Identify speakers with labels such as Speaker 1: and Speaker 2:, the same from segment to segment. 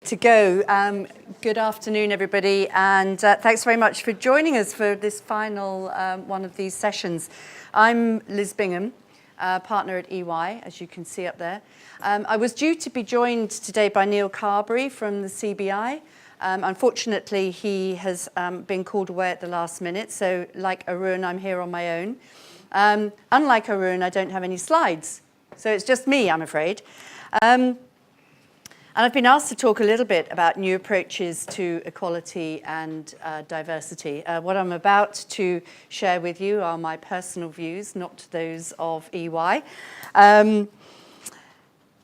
Speaker 1: to go. Good afternoon, everybody, and thanks very much for joining us for this final one of these sessions. I'm Liz Bingham, partner at EY, as you can see up there. I was due to be joined today by Neil Carberry from the CBI. Unfortunately, he has been called away at the last minute, so like Arun, I'm here on my own. Unlike Arun, I don't have any slides, so it's just me, I'm afraid. And I've been asked to talk a little bit about new approaches to equality and diversity. What I'm about to share with you are my personal views, not those of EY. But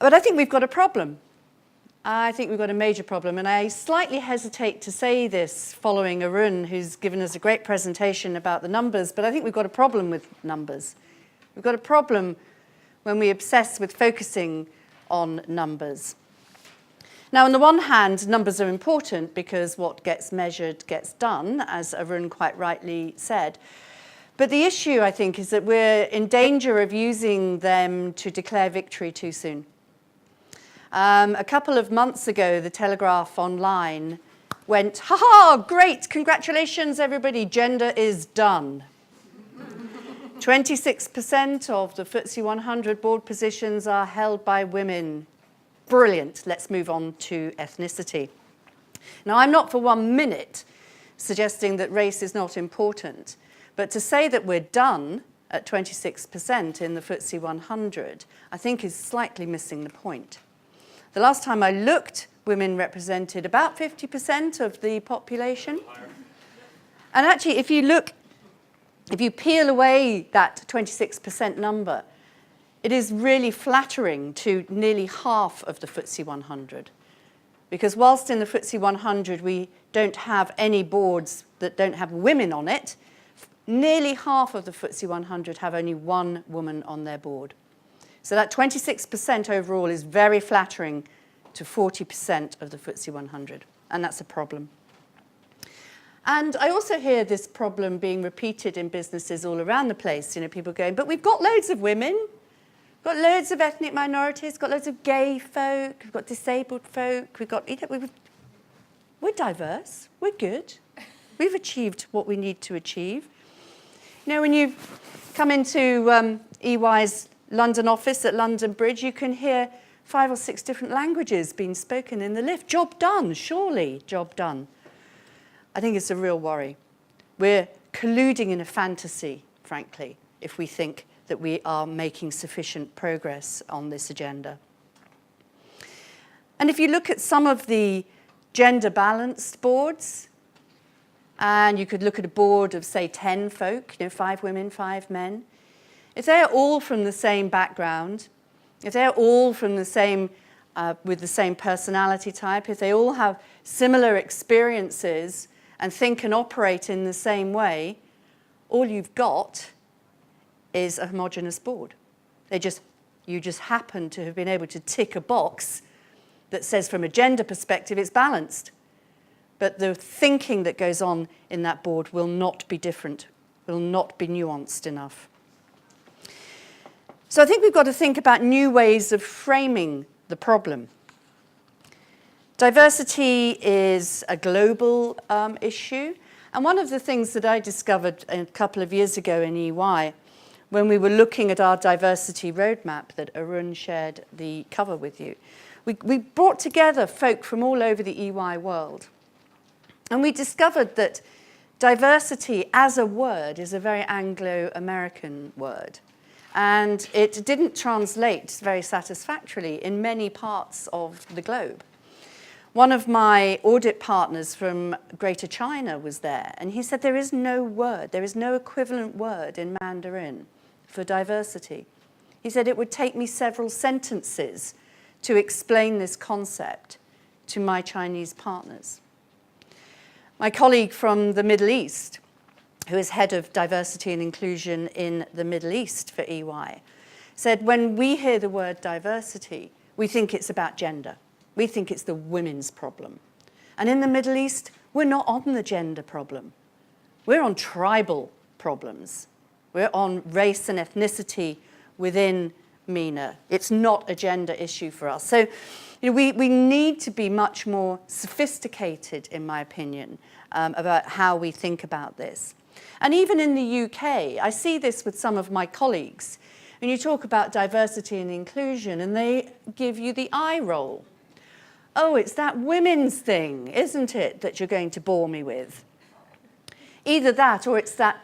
Speaker 1: I think we've got a problem. I think we've got a major problem, and I slightly hesitate to say this following Arun, who's given us a great presentation about the numbers, but I think we've got a problem with numbers. We've got a problem when we obsess with focusing on numbers. Now, on the one hand, numbers are important because what gets measured gets done, as Arun quite rightly said. But the issue, I think, is that we're in danger of using them to declare victory too soon. A couple of months ago, the Telegraph Online went, "Ha-ha, great, congratulations, everybody, gender is done." 26% of the FTSE 100 board positions are held by women. Brilliant, let's move on to ethnicity. Now, I'm not for 1 minute suggesting that race is not important, but to say that we're done at 26% in the FTSE 100, I think is slightly missing the point. The last time I looked, women represented about 50% of the population. And actually, if you peel away that 26% number, it is really flattering to nearly half of the FTSE 100. Because whilst in the FTSE 100 we don't have any boards that don't have women on it, nearly half of the FTSE 100 have only one woman on their board. So that 26% overall is very flattering to 40% of the FTSE 100, and that's a problem. And I also hear this problem being repeated in businesses all around the place. You know, people going, but we've got loads of women. We've got loads of ethnic minorities, got loads of gay folk, we've got disabled folk, we're diverse, we're good. We've achieved what we need to achieve. You know, when you come into EY's London office at London Bridge, you can hear 5 or 6 different languages being spoken in the lift. Job done, surely, job done. I think it's a real worry. We're colluding in a fantasy, frankly, if we think that we are making sufficient progress on this agenda. And if you look at some of the gender-balanced boards, and you could look at a board of, say, 10 folk, you know, 5 women, 5 men, if they're all from the same background, if they're all from the same, with the same personality type, if they all have similar experiences and think and operate in the same way, all you've got is a homogeneous board. You just happen to have been able to tick a box that says from a gender perspective it's balanced. But the thinking that goes on in that board will not be different, will not be nuanced enough. So I think we've got to think about new ways of framing the problem. Diversity is a global issue. And one of the things that I discovered a couple of years ago in EY, when we were looking at our diversity roadmap that Arun shared the cover with you, we brought together folk from all over the EY world. And we discovered that diversity as a word is a very Anglo-American word. And it didn't translate very satisfactorily in many parts of the globe. One of my audit partners from Greater China was there, and he said there is no word, there is no equivalent word in Mandarin for diversity. He said it would take me several sentences to explain this concept to my Chinese partners. My colleague from the Middle East, who is head of diversity and inclusion in the Middle East for EY, said when we hear the word diversity, we think it's about gender. We think it's the women's problem. And in the Middle East, we're not on the gender problem. We're on tribal problems. We're on race and ethnicity within MENA. It's not a gender issue for us. So we need to be much more sophisticated, in my opinion, about how we think about this. And even in the UK, I see this with some of my colleagues. When you talk about diversity and inclusion, and they give you the eye roll. Oh, it's that women's thing, isn't it, that you're going to bore me with? Either that, or it's that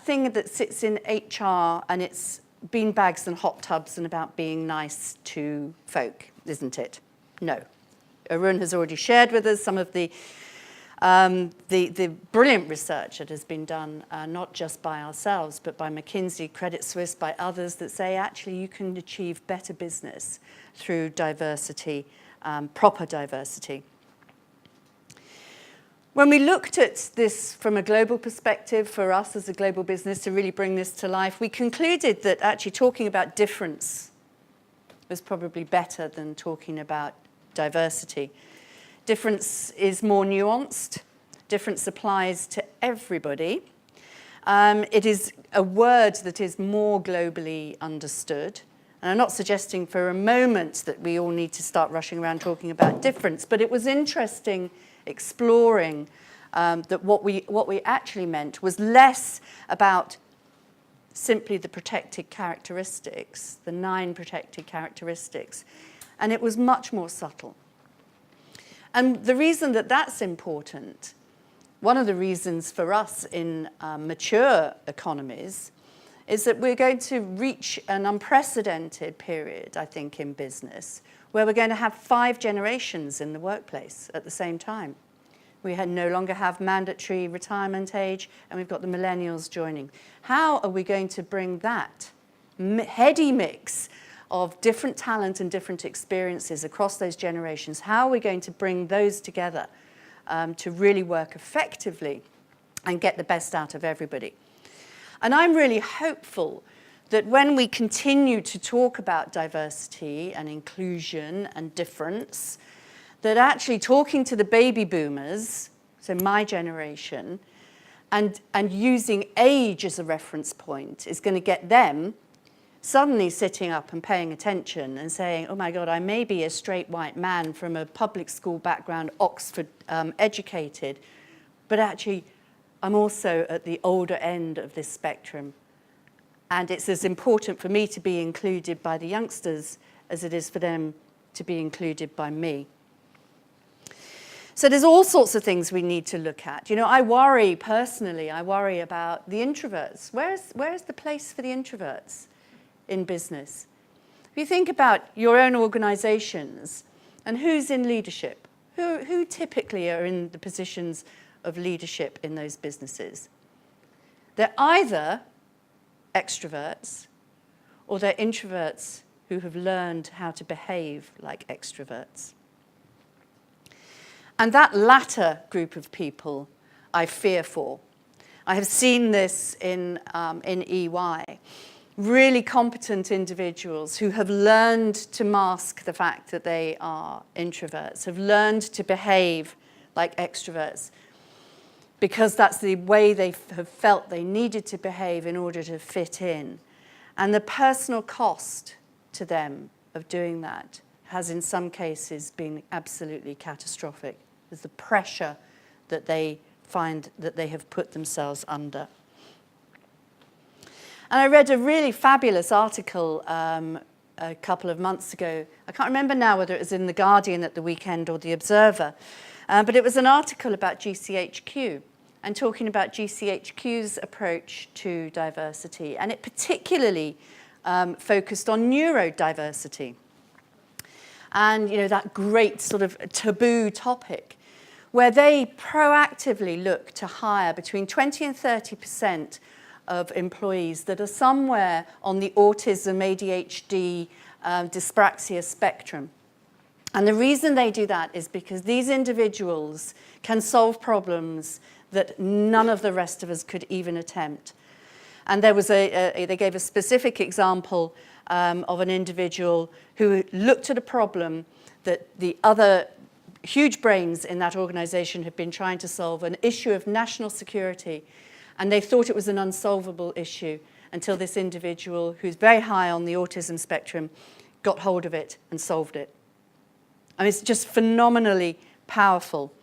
Speaker 1: thing that sits in HR, and it's beanbags and hot tubs and about being nice to folk, isn't it? No. Arun has already shared with us some of the brilliant research that has been done, not just by ourselves, but by McKinsey, Credit Suisse, by others, that say actually you can achieve better business through diversity, proper diversity. When we looked at this from a global perspective, for us as a global business to really bring this to life, we concluded that actually talking about difference was probably better than talking about diversity. Difference is more nuanced. Difference applies to everybody. It is a word that is more globally understood. And I'm not suggesting for a moment that we all need to start rushing around talking about difference, but it was interesting exploring that what we actually meant was less about simply the protected characteristics, the 9 protected characteristics, and it was much more subtle. And the reason that that's important, one of the reasons for us in mature economies, is that we're going to reach an unprecedented period, I think, in business, where we're going to have 5 generations in the workplace at the same time. We no longer have mandatory retirement age, and we've got the millennials joining. How are we going to bring that heady mix of different talent and different experiences across those generations? How are we going to bring those together to really work effectively and get the best out of everybody? And I'm really hopeful that when we continue to talk about diversity and inclusion and difference, that actually talking to the baby boomers, so my generation, and using age as a reference point is going to get them suddenly sitting up and paying attention and saying, oh my God, I may be a straight white man from a public school background, Oxford educated, but actually I'm also at the older end of this spectrum. And it's as important for me to be included by the youngsters as it is for them to be included by me. So there's all sorts of things we need to look at. I worry personally, about the introverts. Where's the place for the introverts in business? If you think about your own organizations and who's in leadership, who typically are in the positions of leadership in those businesses? They're either extroverts or they're introverts who have learned how to behave like extroverts. And that latter group of people I fear for. I have seen this in EY. Really competent individuals who have learned to mask the fact that they are introverts, have learned to behave like extroverts, because that's the way they have felt they needed to behave in order to fit in. And the personal cost to them of doing that has in some cases been absolutely catastrophic. There's the pressure that they find that they have put themselves under. And I read a really fabulous article a couple of months ago. I can't remember now whether it was in The Guardian at the weekend or The Observer, but it was an article about GCHQ and talking about GCHQ's approach to diversity. And it particularly focused on neurodiversity. And, that great sort of taboo topic where they proactively look to hire between 20 and 30% of employees that are somewhere on the autism, ADHD, dyspraxia spectrum. And the reason they do that is because these individuals can solve problems that none of the rest of us could even attempt. And there was they gave a specific example of an individual who looked at a problem that the other huge brains in that organization had been trying to solve, an issue of national security, and they thought it was an unsolvable issue until this individual, who's very high on the autism spectrum, got hold of it and solved it. I mean, it's just phenomenally powerful.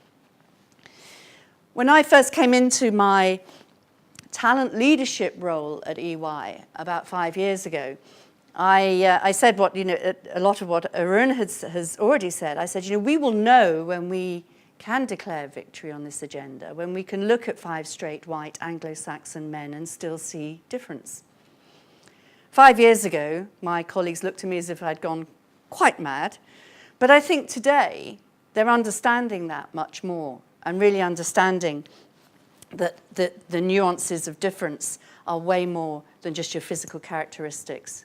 Speaker 1: When I first came into my talent leadership role at EY about 5 years ago, I said what, a lot of what Arun has already said. I said, we will know when we can declare victory on this agenda, when we can look at 5 straight white Anglo-Saxon men and still see difference. 5 years ago, my colleagues looked at me as if I'd gone quite mad, but I think today they're understanding that much more and really understanding that the nuances of difference are way more than just your physical characteristics.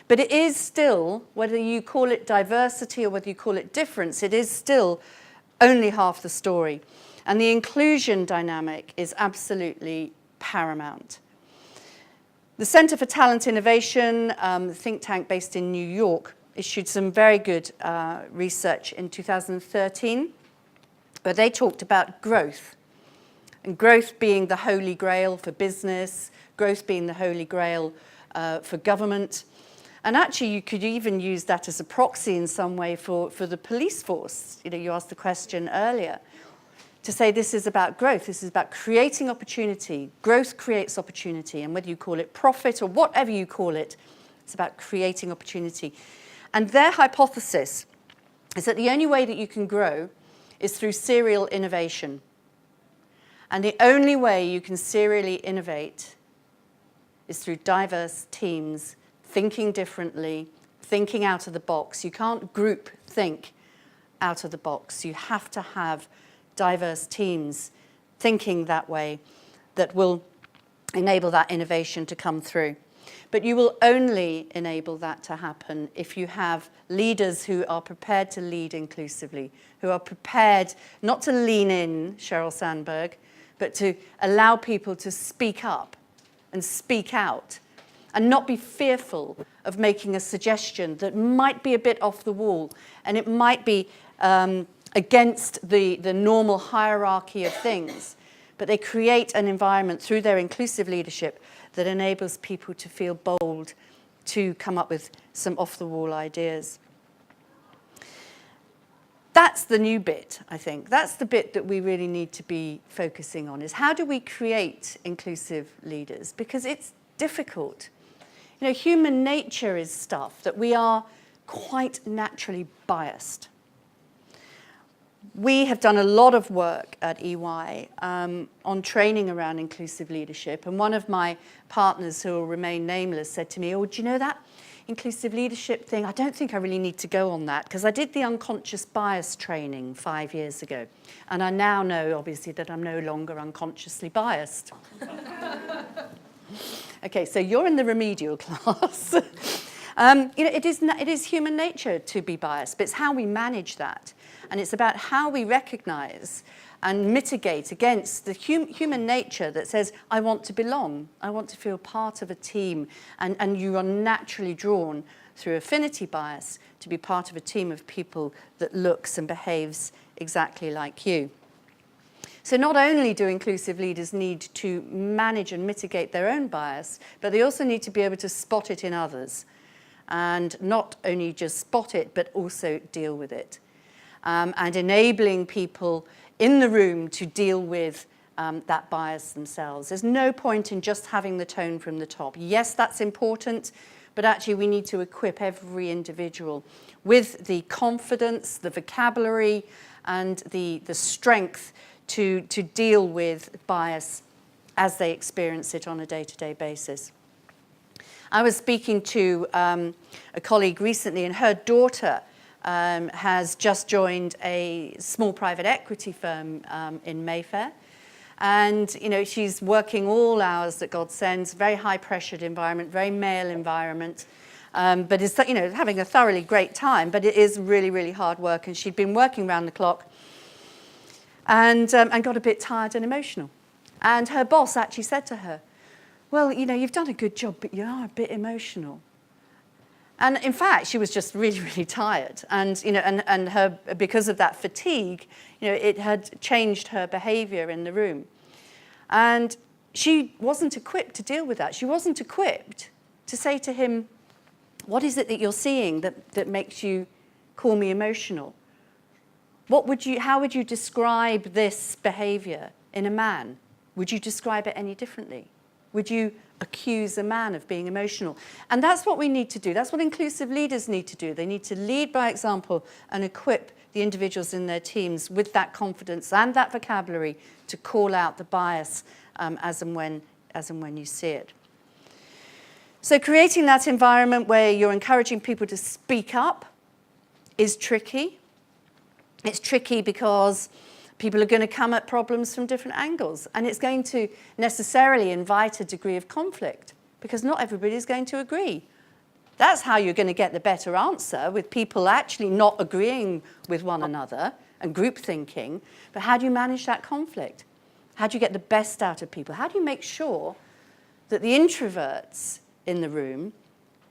Speaker 1: But it is still, whether you call it diversity or whether you call it difference, it is still only half the story. And the inclusion dynamic is absolutely paramount. The Center for Talent Innovation, the think tank based in New York, issued some very good research in 2013, where they talked about growth. And growth being the holy grail for business, growth being the holy grail for government. And actually, you could even use that as a proxy in some way for the police force. You asked the question earlier, to say this is about growth, this is about creating opportunity. Growth creates opportunity, and whether you call it profit or whatever you call it, it's about creating opportunity. And their hypothesis is that the only way that you can grow is through serial innovation. And the only way you can serially innovate is through diverse teams thinking differently, thinking out of the box. You can't group think out of the box. You have to have diverse teams thinking that way that will enable that innovation to come through. But you will only enable that to happen if you have leaders who are prepared to lead inclusively, who are prepared not to lean in, Sheryl Sandberg, but to allow people to speak up and speak out and not be fearful of making a suggestion that might be a bit off the wall, and it might be against the normal hierarchy of things. But they create an environment through their inclusive leadership that enables people to feel bold to come up with some off-the-wall ideas. That's the new bit, I think. That's the bit that we really need to be focusing on, is how do we create inclusive leaders? Because it's difficult. Human nature is stuff that we are quite naturally biased. We have done a lot of work at EY on training around inclusive leadership. And one of my partners, who will remain nameless, said to me, do you know that inclusive leadership thing? I don't think I really need to go on that, because I did the unconscious bias training 5 years ago. And I now know, obviously, that I'm no longer unconsciously biased. Okay, so you're in the remedial class. It is human nature to be biased, but it's how we manage that. And it's about how we recognize and mitigate against the human nature that says, I want to belong, I want to feel part of a team, and you are naturally drawn through affinity bias to be part of a team of people that looks and behaves exactly like you. So not only do inclusive leaders need to manage and mitigate their own bias, but they also need to be able to spot it in others. And not only just spot it, but also deal with it. And enabling people in the room to deal with that bias themselves. There's no point in just having the tone from the top. Yes, that's important, but actually we need to equip every individual with the confidence, the vocabulary, and the strength to deal with bias as they experience it on a day-to-day basis. I was speaking to a colleague recently, and her daughter has just joined a small private equity firm in Mayfair. And, she's working all hours that God sends, very high-pressured environment, very male environment, but is, having a thoroughly great time, but it is really, really hard work. And she'd been working around the clock and got a bit tired and emotional. And her boss actually said to her, well, you've done a good job, but you are a bit emotional. And in fact, she was just really, really tired. And, and her, because of that fatigue, it had changed her behavior in the room. And she wasn't equipped to deal with that. She wasn't equipped to say to him, what is it that you're seeing that makes you call me emotional. How would you describe this behaviour in a man? Would you describe it any differently? Would you accuse a man of being emotional? And that's what we need to do. That's what inclusive leaders need to do. They need to lead by example and equip the individuals in their teams with that confidence and that vocabulary to call out the bias as and when you see it. So creating that environment where you're encouraging people to speak up is tricky. It's tricky because people are going to come at problems from different angles, and it's going to necessarily invite a degree of conflict because not everybody is going to agree. That's how you're going to get the better answer, with people actually not agreeing with one another and group thinking. But how do you manage that conflict? How do you get the best out of people? How do you make sure that the introverts in the room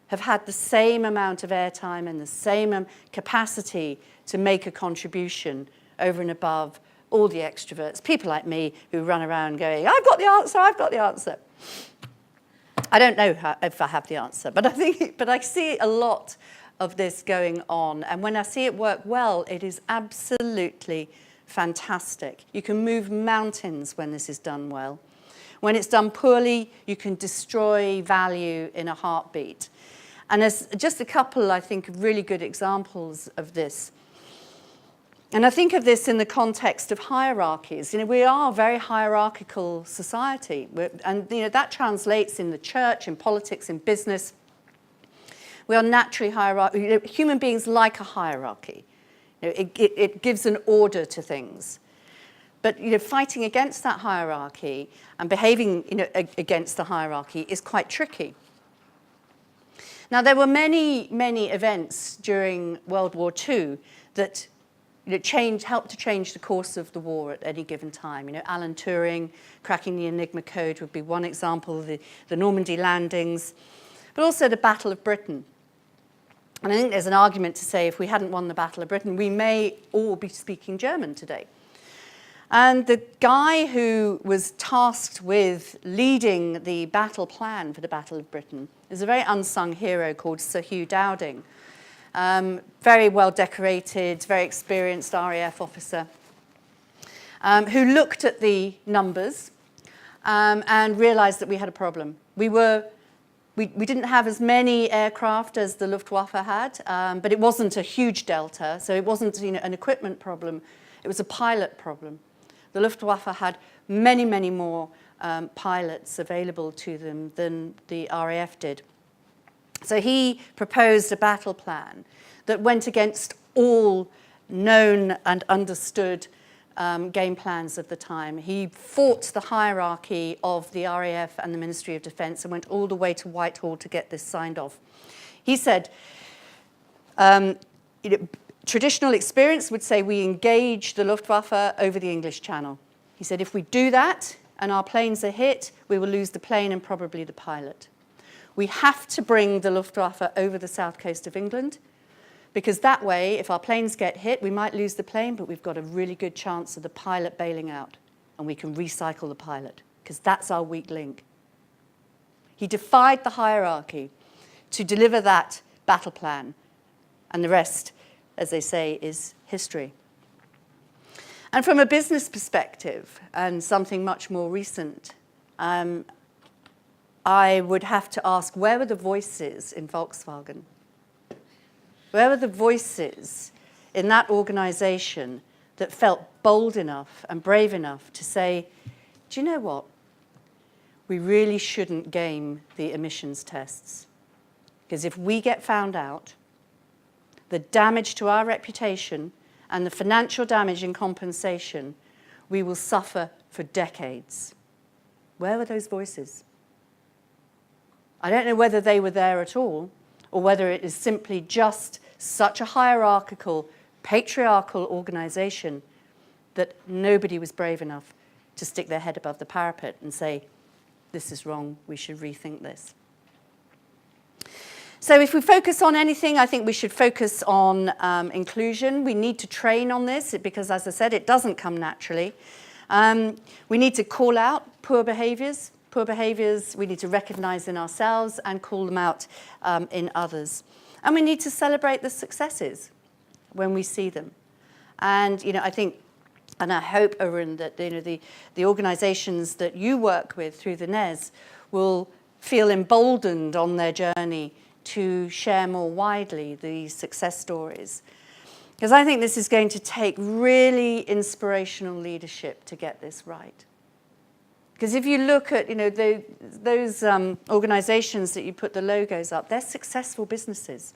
Speaker 1: have had the same amount of airtime and the same capacity to make a contribution over and above all the extroverts, people like me who run around going, I've got the answer, I've got the answer. I don't know if I have the answer, but I see a lot of this going on. And when I see it work well, it is absolutely fantastic. You can move mountains when this is done well. When it's done poorly, you can destroy value in a heartbeat. And there's just a couple, I think, of really good examples of this. And I think of this in the context of hierarchies. We are a very hierarchical society. And that translates in the church, in politics, in business. We are naturally hierarchical. Human beings like a hierarchy. It gives an order to things. But fighting against that hierarchy and behaving against the hierarchy is quite tricky. Now, there were many, many events during World War II that helped to change the course of the war at any given time. Alan Turing cracking the Enigma code would be one example, the Normandy landings, but also the Battle of Britain. And I think there's an argument to say if we hadn't won the Battle of Britain, we may all be speaking German today. And the guy who was tasked with leading the battle plan for the Battle of Britain is a very unsung hero called Sir Hugh Dowding. Very well decorated, very experienced RAF officer, who looked at the numbers and realized that we had a problem. We didn't have as many aircraft as the Luftwaffe had, but it wasn't a huge delta, so it wasn't an equipment problem, it was a pilot problem. The Luftwaffe had many, many more pilots available to them than the RAF did. So he proposed a battle plan that went against all known and understood game plans of the time. He fought the hierarchy of the RAF and the Ministry of Defence and went all the way to Whitehall to get this signed off. He said, traditional experience would say we engage the Luftwaffe over the English Channel. He said, if we do that and our planes are hit, we will lose the plane and probably the pilot. We have to bring the Luftwaffe over the south coast of England, because that way, if our planes get hit, we might lose the plane, but we've got a really good chance of the pilot bailing out, and we can recycle the pilot, because that's our weak link. He defied the hierarchy to deliver that battle plan, and the rest, as they say, is history. And from a business perspective, and something much more recent, I would have to ask, where were the voices in Volkswagen? Where were the voices in that organization that felt bold enough and brave enough to say, do you know what? We really shouldn't game the emissions tests. Because if we get found out, the damage to our reputation and the financial damage in compensation, we will suffer for decades. Where were those voices? I don't know whether they were there at all, or whether it is simply just such a hierarchical, patriarchal organization that nobody was brave enough to stick their head above the parapet and say, this is wrong, we should rethink this. So if we focus on anything, I think we should focus on inclusion. We need to train on this because, as I said, it doesn't come naturally. We need to call out poor behaviors. Poor behaviors we need to recognize in ourselves and call them out in others. And we need to celebrate the successes. when we see them. And, I think, and I hope, Arun, that, the organisations that you work with through the NES will feel emboldened on their journey to share more widely these success stories. Because I think this is going to take really inspirational leadership to get this right. Because if you look at, those organisations that you put the logos up, they're successful businesses.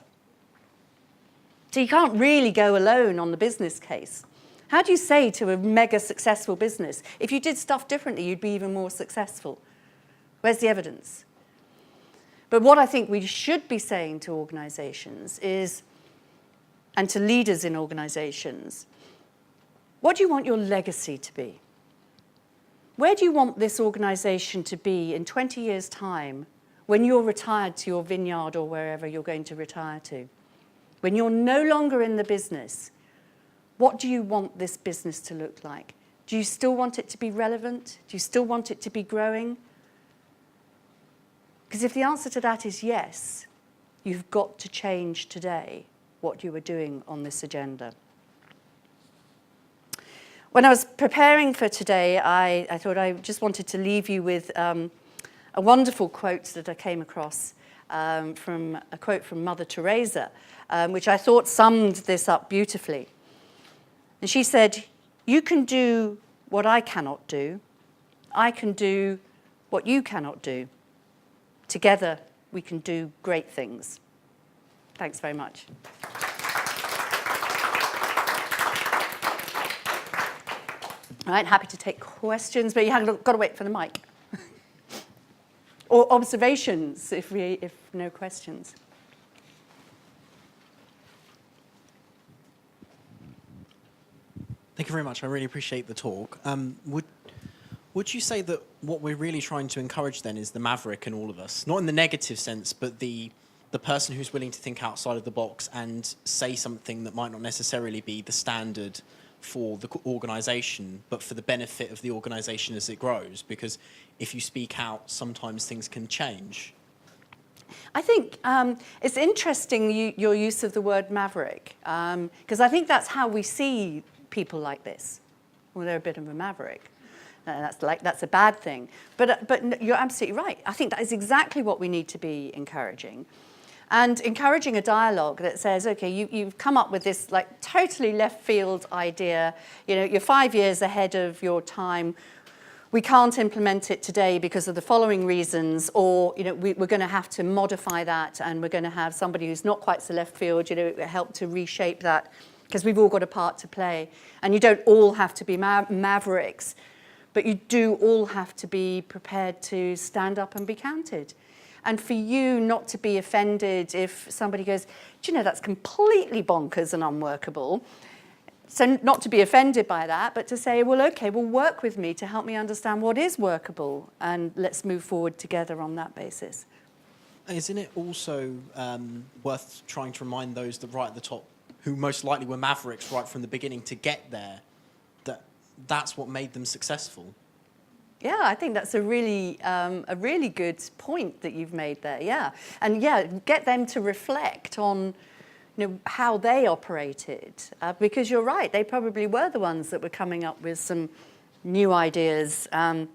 Speaker 1: So you can't really go alone on the business case. How do you say to a mega successful business, if you did stuff differently, you'd be even more successful? Where's the evidence? But what I think we should be saying to organisations is, and to leaders in organisations, what do you want your legacy to be? Where do you want this organisation to be in 20 years' time when you're retired to your vineyard or wherever you're going to retire to? When you're no longer in the business, what do you want this business to look like? Do you still want it to be relevant? Do you still want it to be growing? Because if the answer to that is yes, you've got to change today what you were doing on this agenda. When I was preparing for today, I thought I just wanted to leave you with a wonderful quote that I came across, from a quote from Mother Teresa, which I thought summed this up beautifully. And she said, "You can do what I cannot do. I can do what you cannot do. Together, we can do great things." Thanks very much. All right, happy to take questions, but you haven't got to wait for the mic. Or observations, if no questions.
Speaker 2: Thank you very much. I really appreciate the talk. Would you say that what we're really trying to encourage then is the maverick in all of us? Not in the negative sense, but the person who's willing to think outside of the box and say something that might not necessarily be the standard for the organisation, but for the benefit of the organisation as it grows? Because if you speak out, sometimes things can change.
Speaker 1: I think it's interesting your use of the word maverick, because I think that's how we see people like this. Well, they're a bit of a maverick. That's a bad thing. But you're absolutely right. I think that is exactly what we need to be encouraging. And encouraging a dialogue that says, okay, you've come up with this totally left field idea. You're 5 years ahead of your time. We can't implement it today because of the following reasons, or we're going to have to modify that, and we're going to have somebody who's not quite so left field, help to reshape that, because we've all got a part to play. And you don't all have to be mavericks, but you do all have to be prepared to stand up and be counted. And for you not to be offended if somebody goes, do you know, that's completely bonkers and unworkable. So not to be offended by that, but to say, well, okay, well, work with me to help me understand what is workable, and let's move forward together on that basis.
Speaker 2: Isn't it also worth trying to remind those that right at the top, who most likely were mavericks right from the beginning to get there, that's what made them successful?
Speaker 1: Yeah, I think that's a really good point that you've made there. Yeah, and get them to reflect on, how they operated, because you're right. They probably were the ones that were coming up with some new ideas. But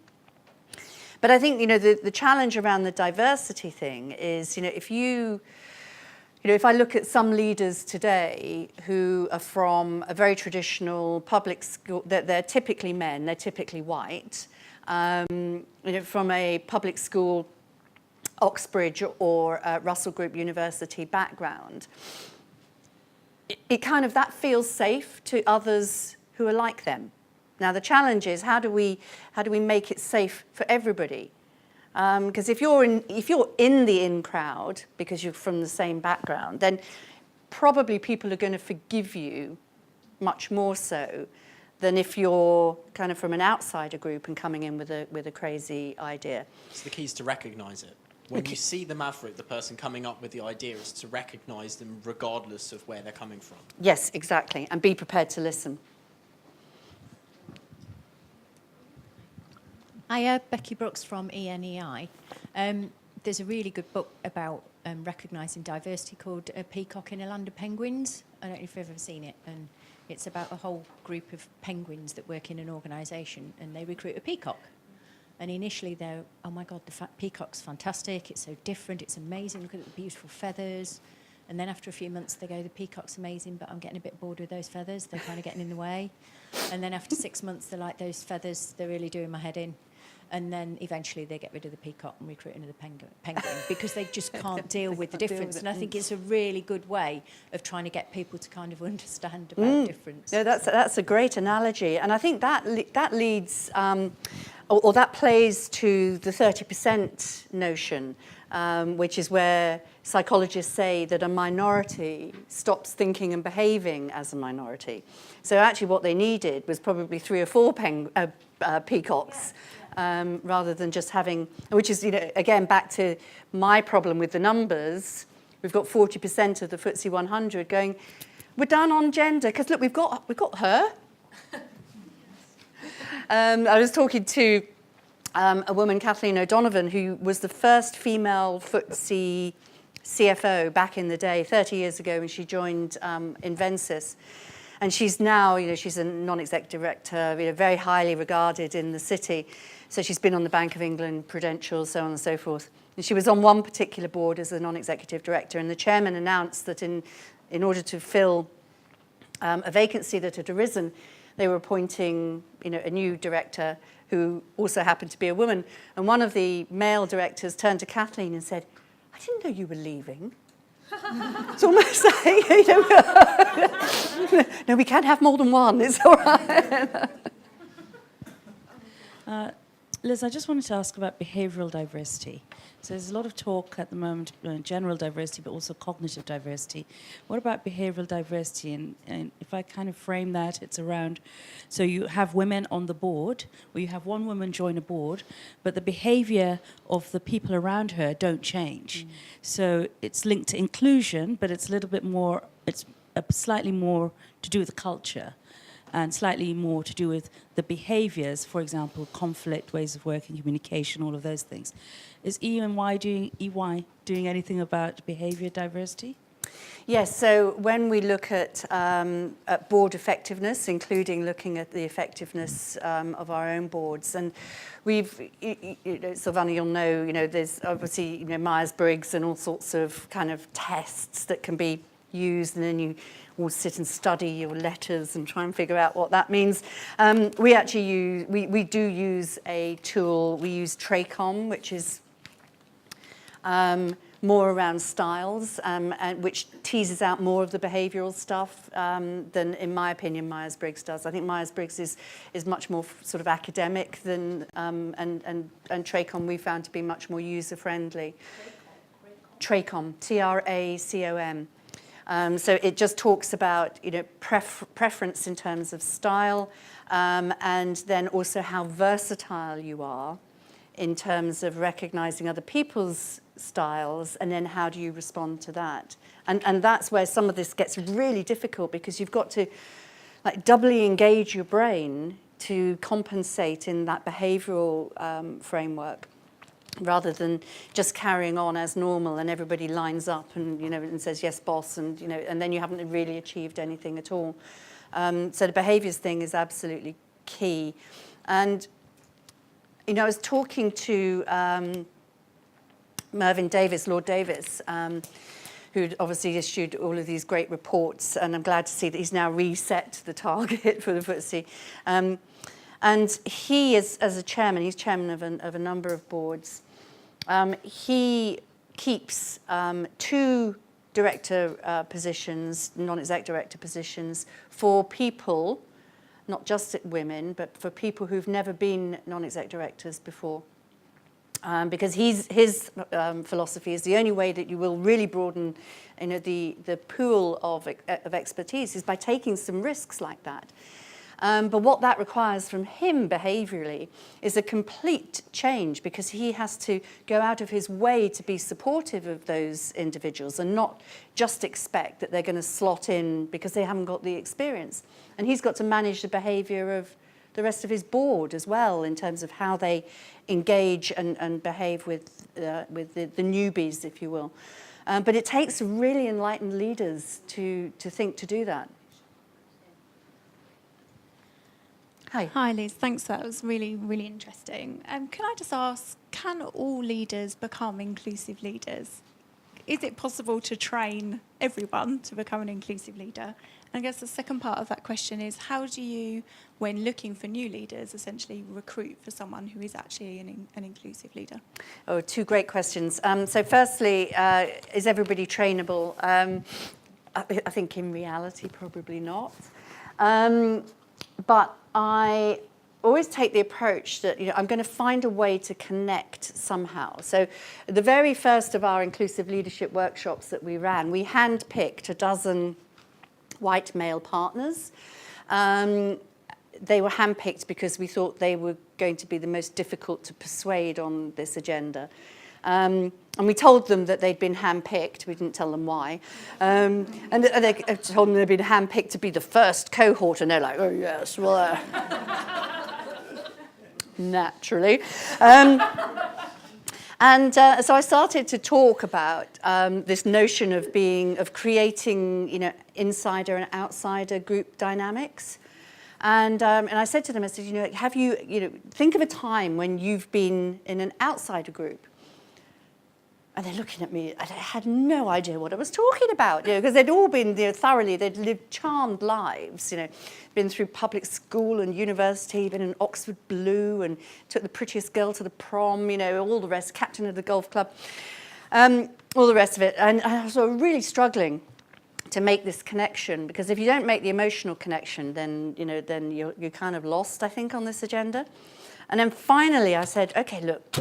Speaker 1: I think the challenge around the diversity thing is, if I look at some leaders today who are from a very traditional public school, they're typically men, they're typically white. From a public school, Oxbridge or Russell Group University background, it kind of, that feels safe to others who are like them. Now the challenge is, how do we make it safe for everybody? Because if you're in the in crowd because you're from the same background, then probably people are going to forgive you much more so than if you're kind of from an outsider group and coming in with a crazy idea.
Speaker 2: So the key is to recognise it. When you see the maverick, the person coming up with the idea, is to recognise them regardless of where they're coming from.
Speaker 1: Yes, exactly, and be prepared to listen.
Speaker 3: Hi, Becky Brooks from ENEI. There's a really good book about recognising diversity called Peacock in a Land of Penguins. I don't know if you've ever seen it, and it's about a whole group of penguins that work in an organisation, and they recruit a peacock. And initially they're, oh my God, the peacock's fantastic, it's so different, it's amazing, look at the beautiful feathers. And then after a few months they go, the peacock's amazing, but I'm getting a bit bored with those feathers, they're kind of getting in the way. And then after 6 months they're like, those feathers, they're really doing my head in. And then eventually they get rid of the peacock and recruit another penguin because they just can't deal with the difference. And I think it's a really good way of trying to get people to kind of understand about difference.
Speaker 1: No, that's a great analogy. And I think that leads, or that plays to the 30% notion, which is where psychologists say that a minority stops thinking and behaving as a minority. So actually what they needed was probably 3 or 4 peacocks. Rather than just having, which is, again, back to my problem with the numbers. We've got 40% of the FTSE 100 going, we're down on gender, because look, we've got her. I was talking to a woman, Kathleen O'Donovan, who was the first female FTSE CFO back in the day, 30 years ago, when she joined Invensys. And she's now, she's a non-executive director, very highly regarded in the city. So she's been on the Bank of England, Prudential, so on and so forth. And she was on one particular board as a non-executive director, and the chairman announced that in order to fill a vacancy that had arisen, they were appointing a new director who also happened to be a woman. And one of the male directors turned to Kathleen and said, I didn't know you were leaving. It's almost like, no, we can't have more than one, it's all right.
Speaker 4: Liz, I just wanted to ask about behavioural diversity. So there's a lot of talk at the moment, general diversity, but also cognitive diversity. What about behavioural diversity? And if I kind of frame that, it's around, so you have women on the board, or you have one woman join a board, but the behaviour of the people around her don't change. So it's linked to inclusion, but it's a little bit more, it's slightly more to do with the culture, and slightly more to do with the behaviours, for example, conflict, ways of working, communication, all of those things. Is EY doing anything about behaviour diversity?
Speaker 1: Yes, so when we look at board effectiveness, including looking at the effectiveness of our own boards, and we've, Silvana, you'll know, there's obviously, Myers-Briggs and all sorts of kind of tests that can be used, and then you will sit and study your letters and try and figure out what that means. We actually do use a tool. We use TRACOM, which is more around styles, and which teases out more of the behavioural stuff than, in my opinion, Myers-Briggs does. I think Myers-Briggs is much more sort of academic than, and TRACOM we found to be much more user-friendly. TRACOM, TRACOM. So it just talks about preference in terms of style, and then also how versatile you are in terms of recognizing other people's styles, and then how do you respond to that. And that's where some of this gets really difficult, because you've got to doubly engage your brain to compensate in that behavioral framework, rather than just carrying on as normal and everybody lines up and and says yes boss, and and then you haven't really achieved anything at all. So the behaviours thing is absolutely key. And I was talking to Mervyn Davies, Lord Davies, who'd obviously issued all of these great reports, and I'm glad to see that he's now reset the target for the FTSE. And he is, as a chairman, he's chairman of a number of boards. He keeps 2 director positions, non-exec director positions, for people, not just women, but for people who've never been non-exec directors before. Because his philosophy is the only way that you will really broaden the pool of expertise is by taking some risks like that. But what that requires from him behaviourally is a complete change, because he has to go out of his way to be supportive of those individuals and not just expect that they're going to slot in because they haven't got the experience. And he's got to manage the behaviour of the rest of his board as well, in terms of how they engage and behave with the newbies, if you will. But it takes really enlightened leaders to think to do that. Hi.
Speaker 5: Hi, Liz. Thanks for that. It was really, really interesting. Can I just ask, can all leaders become inclusive leaders? Is it possible to train everyone to become an inclusive leader? And I guess the second part of that question is, how do you, when looking for new leaders, essentially recruit for someone who is actually an inclusive leader?
Speaker 1: Oh, two great questions. So firstly, is everybody trainable? I think in reality, probably not. But I always take the approach that I'm going to find a way to connect somehow. So the very first of our inclusive leadership workshops that we ran, we handpicked a dozen white male partners. They were handpicked because we thought they were going to be the most difficult to persuade on this agenda. And we told them that they'd been handpicked. We didn't tell them why. And they told them they'd been handpicked to be the first cohort. And they're like, oh, yes, well, naturally. So I started to talk about this notion of creating, insider and outsider group dynamics. And I said to them, I said, have you, think of a time when you've been in an outsider group. And they're looking at me, and I had no idea what I was talking about, because they'd all been they'd lived charmed lives, been through public school and university, been in Oxford Blue, and took the prettiest girl to the prom, all the rest, captain of the golf club, all the rest of it. And I was really struggling to make this connection, because if you don't make the emotional connection, then you're kind of lost, I think, on this agenda. And then finally I said, okay, look,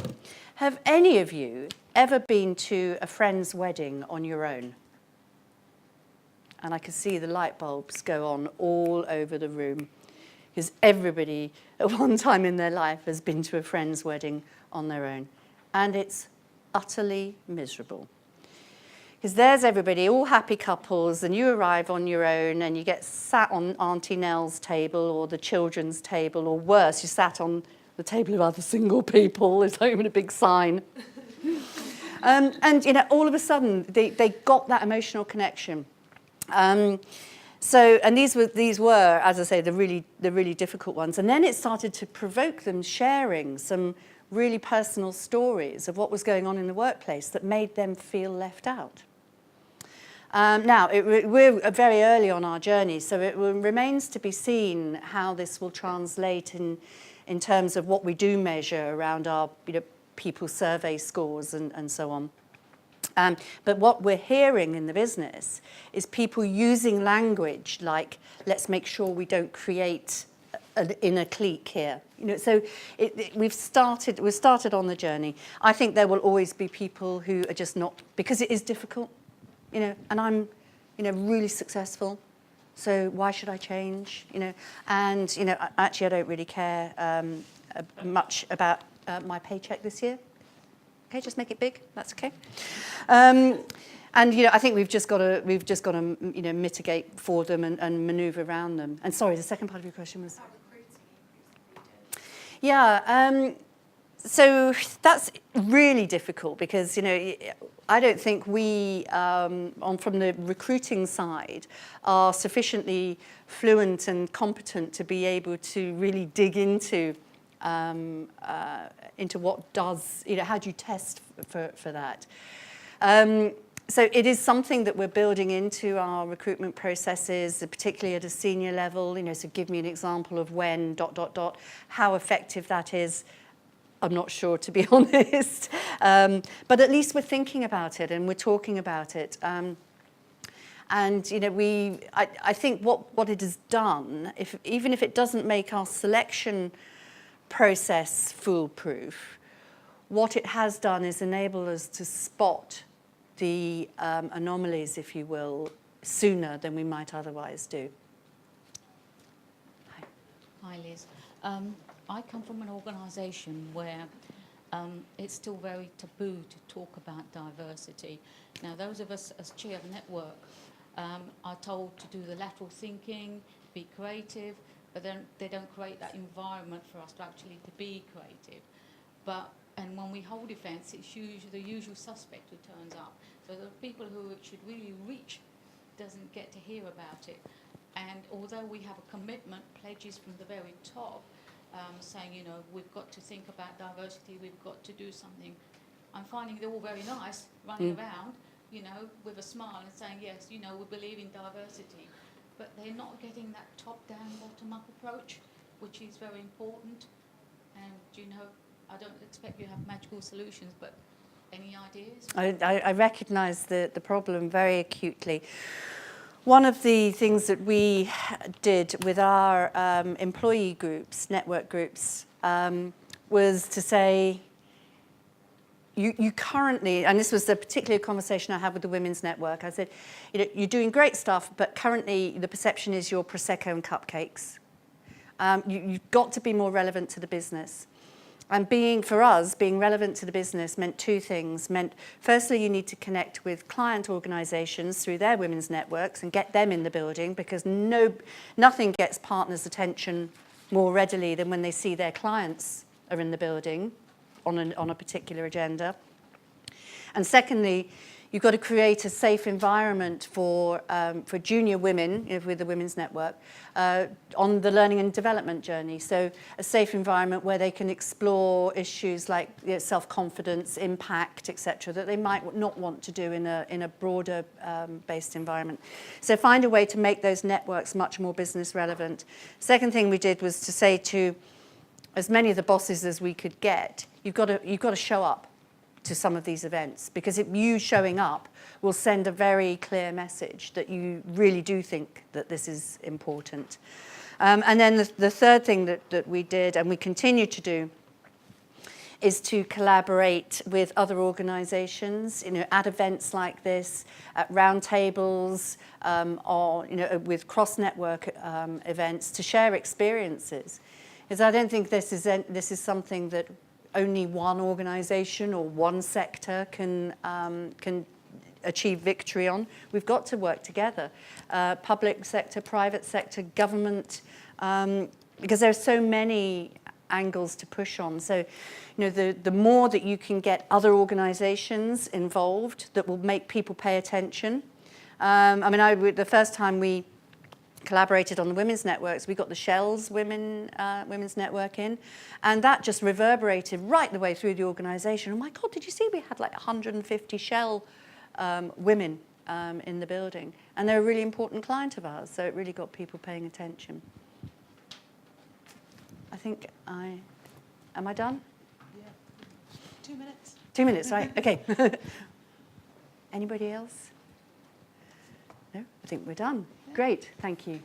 Speaker 1: have any of you ever been to a friend's wedding on your own? And I could see the light bulbs go on all over the room, because everybody at one time in their life has been to a friend's wedding on their own. And it's utterly miserable. Because there's everybody, all happy couples, and you arrive on your own and you get sat on Auntie Nell's table or the children's table, or worse, you sat on the table of other single people. There's not even a big sign. And all of a sudden, they got that emotional connection. And these were, as I say, the really difficult ones. And then it started to provoke them sharing some really personal stories of what was going on in the workplace that made them feel left out. Now, we're very early on our journey, so it remains to be seen how this will translate in terms of what we do measure around our people survey scores and so on. But what we're hearing in the business is people using language like, let's make sure we don't create an inner clique here. So we've started on the journey. I think there will always be people who are just not, because it is difficult, and I'm, really successful. So why should I change? And actually I don't really care much about my paycheck this year. Okay, just make it big. That's okay. And I think we've just got to mitigate for them and manoeuvre around them. And sorry, the second part of your question was. Yeah. So that's really difficult because I don't think we, from the recruiting side, are sufficiently fluent and competent to be able to really dig into what does, how do you test for that? So it is something that we're building into our recruitment processes, particularly at a senior level. So give me an example of when ... How effective that is, I'm not sure, to be honest. But at least we're thinking about it and we're talking about it. And I think what it has done, even if it doesn't make our selection process foolproof, what it has done is enable us to spot the anomalies, if you will, sooner than we might otherwise do.
Speaker 3: Hi, Liz. I come from an organisation where it's still very taboo to talk about diversity. Now, those of us as chair of network are told to do the lateral thinking, be creative, but then they don't create that environment for us to actually to be creative. But
Speaker 6: And when we hold events, it's usually the usual suspect who turns up. So the people who it should really reach doesn't get to hear about it. And although we have a commitment, pledges from the very top, saying, you know, we've got to think about diversity, we've got to do something, I'm finding they're all very nice, running around, you know, with a smile and saying, yes, you know, we believe in diversity. But they're not getting that top-down, bottom-up approach, which is very important. And, you know, I don't expect you to have magical solutions, but any ideas?
Speaker 1: I recognise the problem very acutely. One of the things that we did with our employee groups, network groups, was to say, you currently, and this was a particular conversation I had with the Women's Network, I said, you know, you're doing great stuff, but currently the perception is you're Prosecco and cupcakes. You've got to be more relevant to the business. And for us, being relevant to the business meant two things. Meant, firstly, you need to connect with client organisations through their women's networks and get them in the building, because nothing gets partners' attention more readily than when they see their clients are in the building on a particular agenda. And secondly, you've got to create a safe environment for junior women, you know, with the Women's Network on the learning and development journey. So a safe environment where they can explore issues like, you know, self-confidence, impact, etc., that they might not want to do in a broader based environment. So find a way to make those networks much more business relevant. Second thing we did was to say to as many of the bosses as we could get, you've got to show up to some of these events, because if you showing up will send a very clear message that you really do think that this is important. And then the third thing that we did, and we continue to do, is to collaborate with other organisations, you know, at events like this, at roundtables, or, you know, with cross-network events, to share experiences. Because I don't think this is something that only one organisation or one sector can achieve victory on. We've got to work together, public sector, private sector, government, because there are so many angles to push on. So, you know, the more that you can get other organisations involved, that will make people pay attention. I mean, the first time we collaborated on the women's networks, we got the Shell's women's network in, and that just reverberated right the way through the organisation. Oh my God, did you see we had like 150 Shell women in the building, and they're a really important client of ours, so it really got people paying attention. I think am I done?
Speaker 4: Yeah. 2 minutes.
Speaker 1: 2 minutes, right, okay. Anybody else? No, I think we're done. Great, thank you.